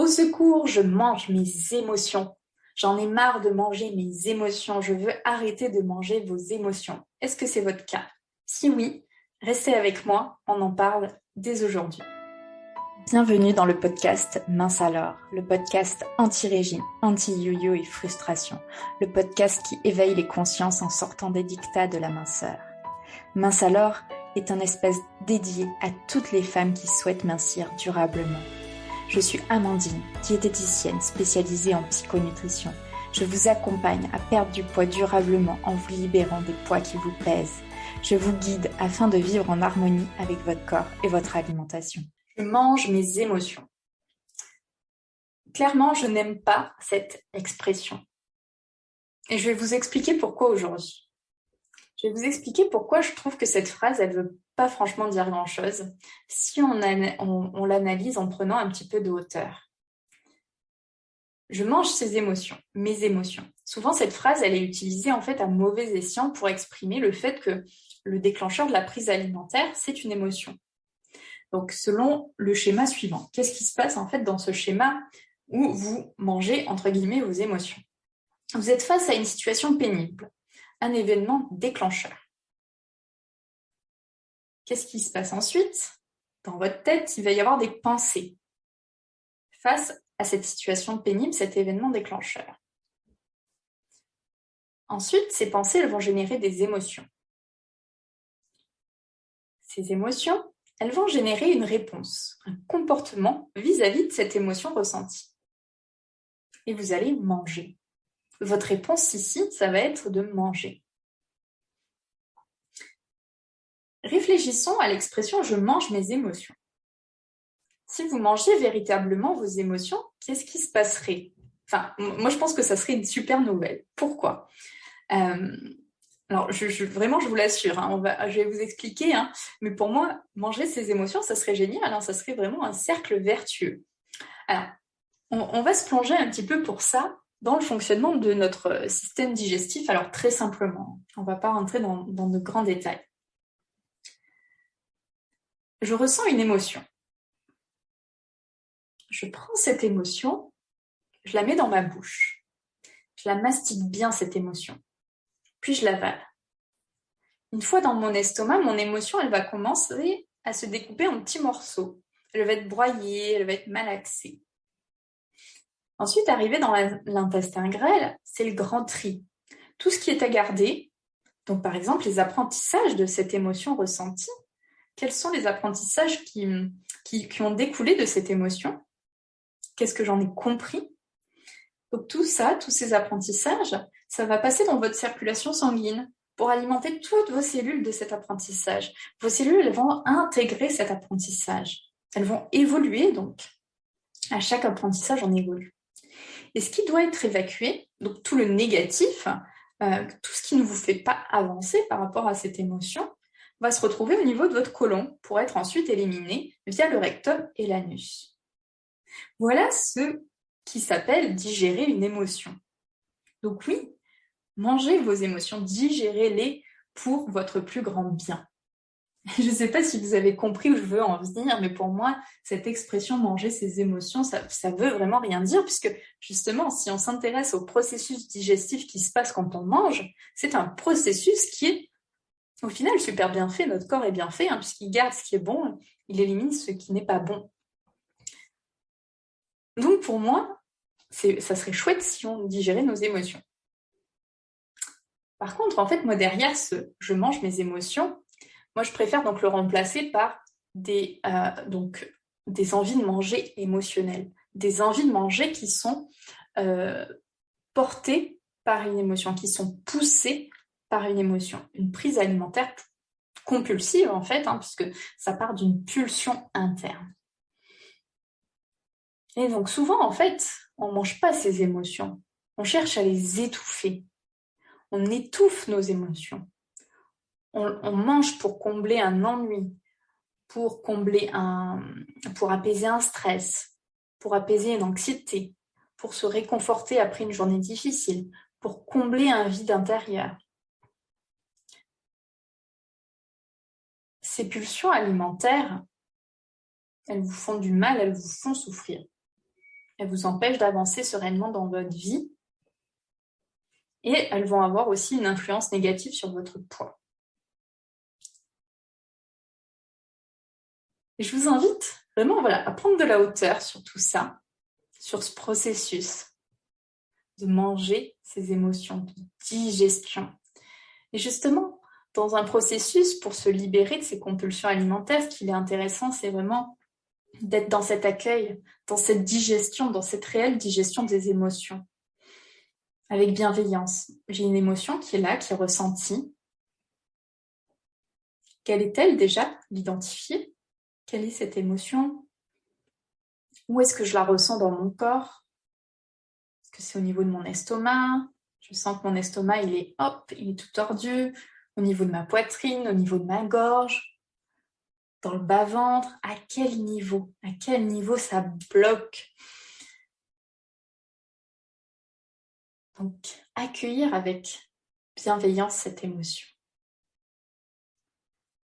Au secours, je mange mes émotions. J'en ai marre de manger mes émotions. Je veux arrêter de manger vos émotions. Est-ce que c'est votre cas? Si oui, restez avec moi, on en parle dès aujourd'hui. Bienvenue dans le podcast Mince alors, le podcast anti-régime, anti-yo-yo et frustration, le podcast qui éveille les consciences en sortant des dictats de la minceur. Mince alors est un espace dédié à toutes les femmes qui souhaitent mincir durablement. Je suis Amandine, diététicienne spécialisée en psychonutrition. Je vous accompagne à perdre du poids durablement en vous libérant des poids qui vous pèsent. Je vous guide afin de vivre en harmonie avec votre corps et votre alimentation. Je mange mes émotions. Clairement, je n'aime pas cette expression. Et je vais vous expliquer pourquoi aujourd'hui. Je vais vous expliquer pourquoi je trouve que cette phrase, elle ne veut pas franchement dire grand-chose si on l'analyse en prenant un petit peu de hauteur. Je mange ses émotions, mes émotions. Souvent, cette phrase, elle est utilisée en fait à mauvais escient pour exprimer le fait que le déclencheur de la prise alimentaire, c'est une émotion. Donc, selon le schéma suivant, qu'est-ce qui se passe en fait dans ce schéma où vous mangez, entre guillemets, vos émotions? Vous êtes face à une situation pénible, un événement déclencheur. Qu'est-ce qui se passe ensuite? Dans votre tête, il va y avoir des pensées face à cette situation pénible, cet événement déclencheur. Ensuite, ces pensées, elles vont générer des émotions. Ces émotions, elles vont générer une réponse, un comportement vis-à-vis de cette émotion ressentie. Et vous allez manger. Votre réponse ici, ça va être de manger. Réfléchissons à l'expression « je mange mes émotions ». Si vous mangez véritablement vos émotions, qu'est-ce qui se passerait? Enfin, moi, je pense que ça serait une super nouvelle. Pourquoi? Alors, vraiment, je vous l'assure, hein, je vais vous expliquer, hein, mais pour moi, manger ses émotions, ça serait génial, hein, ça serait vraiment un cercle vertueux. Alors, on va se plonger un petit peu pour ça dans le fonctionnement de notre système digestif, alors très simplement. On ne va pas rentrer dans de grands détails. Je ressens une émotion. Je prends cette émotion, je la mets dans ma bouche. Je la mastique bien, cette émotion. Puis je l'avale. Une fois dans mon estomac, mon émotion, elle va commencer à se découper en petits morceaux. Elle va être broyée, elle va être malaxée. Ensuite, arrivé dans l'intestin grêle, c'est le grand tri. Tout ce qui est à garder, donc par exemple les apprentissages de cette émotion ressentie, quels sont les apprentissages qui ont découlé de cette émotion? Qu'est-ce que j'en ai compris? Donc tout ça, tous ces apprentissages, ça va passer dans votre circulation sanguine pour alimenter toutes vos cellules de cet apprentissage. Vos cellules, elles vont intégrer cet apprentissage. Elles vont évoluer, donc à chaque apprentissage, on évolue. Et ce qui doit être évacué, donc tout le négatif, tout ce qui ne vous fait pas avancer par rapport à cette émotion, va se retrouver au niveau de votre côlon pour être ensuite éliminé via le rectum et l'anus. Voilà ce qui s'appelle digérer une émotion. Donc oui, mangez vos émotions, digérez-les pour votre plus grand bien. Je ne sais pas si vous avez compris où je veux en venir, mais pour moi, cette expression manger ses émotions, ça veut vraiment rien dire, puisque justement, si on s'intéresse au processus digestif qui se passe quand on mange, c'est un processus qui est au final super bien fait. Notre corps est bien fait, hein, puisqu'il garde ce qui est bon, il élimine ce qui n'est pas bon. Donc pour moi, ça serait chouette si on digérait nos émotions. Par contre, en fait, moi derrière ce « je mange mes émotions », moi je préfère donc le remplacer par des envies de manger émotionnelles, des envies de manger qui sont portées par une émotion, qui sont poussées par une émotion, une prise alimentaire compulsive en fait, hein, puisque ça part d'une pulsion interne. Et donc souvent en fait, on ne mange pas ces émotions, on cherche à les étouffer. On étouffe nos émotions. On mange pour combler un ennui, pour apaiser un stress, pour apaiser une anxiété, pour se réconforter après une journée difficile, pour combler un vide intérieur. Ces pulsions alimentaires, elles vous font du mal, elles vous font souffrir. elles vous empêchent d'avancer sereinement dans votre vie et elles vont avoir aussi une influence négative sur votre poids. Et je vous invite vraiment à prendre de la hauteur sur tout ça, sur ce processus de manger ces émotions, de digestion. Et justement, dans un processus pour se libérer de ces compulsions alimentaires, ce qui est intéressant, c'est vraiment d'être dans cet accueil, dans cette digestion, dans cette réelle digestion des émotions, avec bienveillance. J'ai une émotion qui est là, qui est ressentie. Quelle est-elle déjà? L'identifier. Quelle est cette émotion? Où est-ce que je la ressens dans mon corps? Est-ce que c'est au niveau de mon estomac? Je sens que mon estomac, il est tout tordu. Au niveau de ma poitrine, au niveau de ma gorge, dans le bas-ventre. À quel niveau? À quel niveau ça bloque? Donc, accueillir avec bienveillance cette émotion.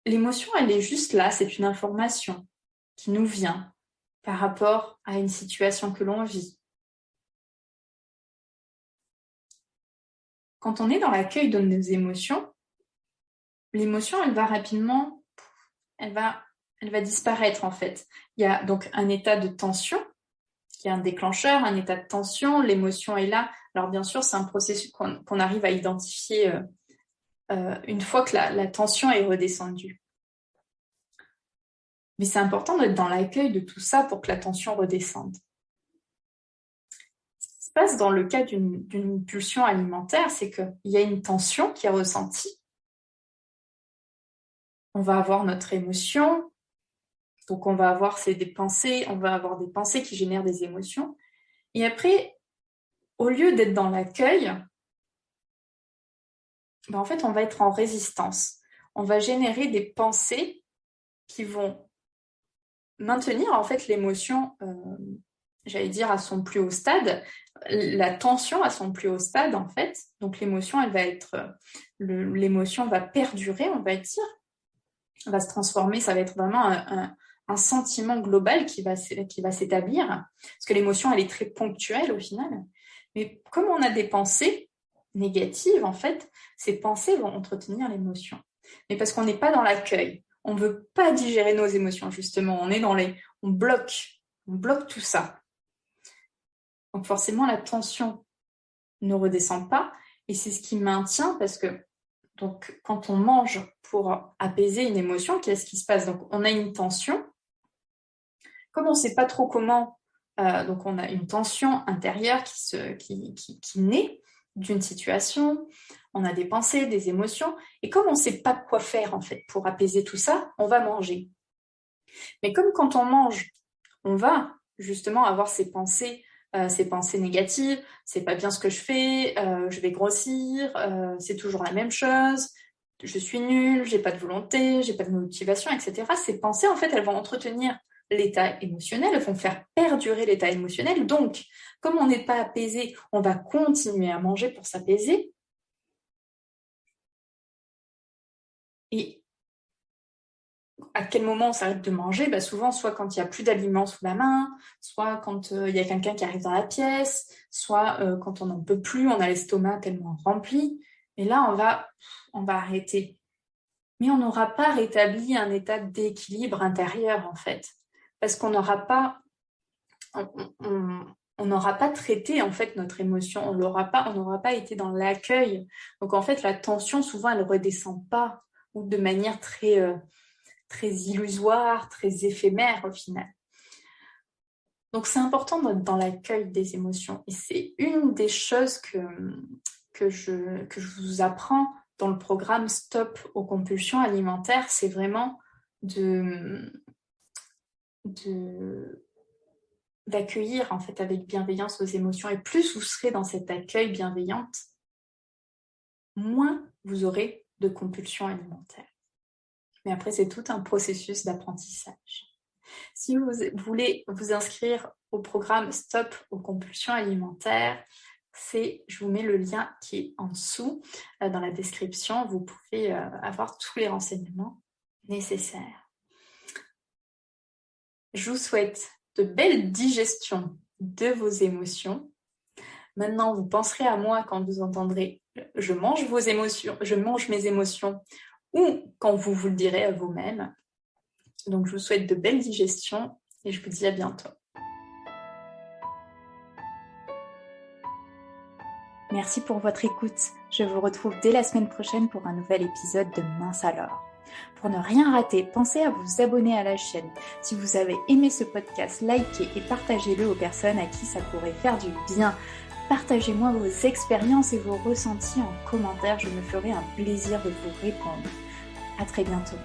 L'émotion, elle est juste là, c'est une information qui nous vient par rapport à une situation que l'on vit. Quand on est dans l'accueil de nos émotions, l'émotion, elle va rapidement, elle va disparaître en fait. Il y a donc un état de tension, il y a un déclencheur, un état de tension, l'émotion est là. Alors bien sûr, c'est un processus qu'on arrive à identifier une fois que la tension est redescendue. Mais c'est important d'être dans l'accueil de tout ça pour que la tension redescende. Ce qui se passe dans le cas d'une pulsion alimentaire, c'est qu'il y a une tension qui est ressentie. On va avoir notre émotion, donc on va avoir des pensées, on va avoir des pensées qui génèrent des émotions. Et après, au lieu d'être dans l'accueil, en fait, on va être en résistance. On va générer des pensées qui vont maintenir en fait l'émotion, j'allais dire, à son plus haut stade, la tension à son plus haut stade en fait. Donc l'émotion, elle va être, l'émotion va perdurer, on va dire, elle va se transformer, ça va être vraiment un sentiment global qui va s'établir, parce que l'émotion, elle est très ponctuelle au final. Mais comme on a des pensées négatives, en fait, ces pensées vont entretenir l'émotion. Mais parce qu'on n'est pas dans l'accueil, on ne veut pas digérer nos émotions, justement, on bloque tout ça. Donc forcément, la tension ne redescend pas, et c'est ce qui maintient, parce que donc, quand on mange pour apaiser une émotion, qu'est-ce qui se passe? Donc, on a une tension. Comme on ne sait pas trop comment, donc on a une tension intérieure qui naît d'une situation. On a des pensées, des émotions. Et comme on ne sait pas quoi faire, en fait, pour apaiser tout ça, on va manger. Mais comme quand on mange, on va justement avoir ces pensées négatives, c'est pas bien ce que je fais, je vais grossir, c'est toujours la même chose, je suis nulle, j'ai pas de volonté, j'ai pas de motivation, etc. Ces pensées, en fait, elles vont entretenir l'état émotionnel, elles vont faire perdurer l'état émotionnel. Donc, comme on n'est pas apaisé, on va continuer à manger pour s'apaiser. Et à quel moment on s'arrête de manger? Souvent, soit quand il n'y a plus d'aliments sous la main, soit quand il y a quelqu'un qui arrive dans la pièce, soit quand on n'en peut plus, on a l'estomac tellement rempli. Et là, on va arrêter. Mais on n'aura pas rétabli un état d'équilibre intérieur, en fait. Parce qu'on n'aura pas, on n'aura pas traité, en fait, notre émotion. On n'aura pas été dans l'accueil. Donc, en fait, la tension, souvent, elle ne redescend pas, ou de manière très illusoire, très éphémère au final. Donc c'est important d'être dans l'accueil des émotions. Et c'est une des choses que je vous apprends dans le programme Stop aux compulsions alimentaires, c'est vraiment d'accueillir en fait avec bienveillance vos émotions. Et plus vous serez dans cet accueil bienveillante, moins vous aurez de compulsions alimentaires. Mais après, c'est tout un processus d'apprentissage. Si vous voulez vous inscrire au programme Stop aux compulsions alimentaires, je vous mets le lien qui est en dessous dans la description. Vous pouvez avoir tous les renseignements nécessaires. Je vous souhaite de belles digestions de vos émotions. Maintenant, vous penserez à moi quand vous entendrez « je mange vos émotions, je mange mes émotions » ou quand vous vous le direz à vous-même. Donc, je vous souhaite de belles digestions et je vous dis à bientôt. Merci pour votre écoute. Je vous retrouve dès la semaine prochaine pour un nouvel épisode de Mince alors. Pour ne rien rater, pensez à vous abonner à la chaîne. Si vous avez aimé ce podcast, likez et partagez-le aux personnes à qui ça pourrait faire du bien. Partagez-moi vos expériences et vos ressentis en commentaire, je me ferai un plaisir de vous répondre. À très bientôt.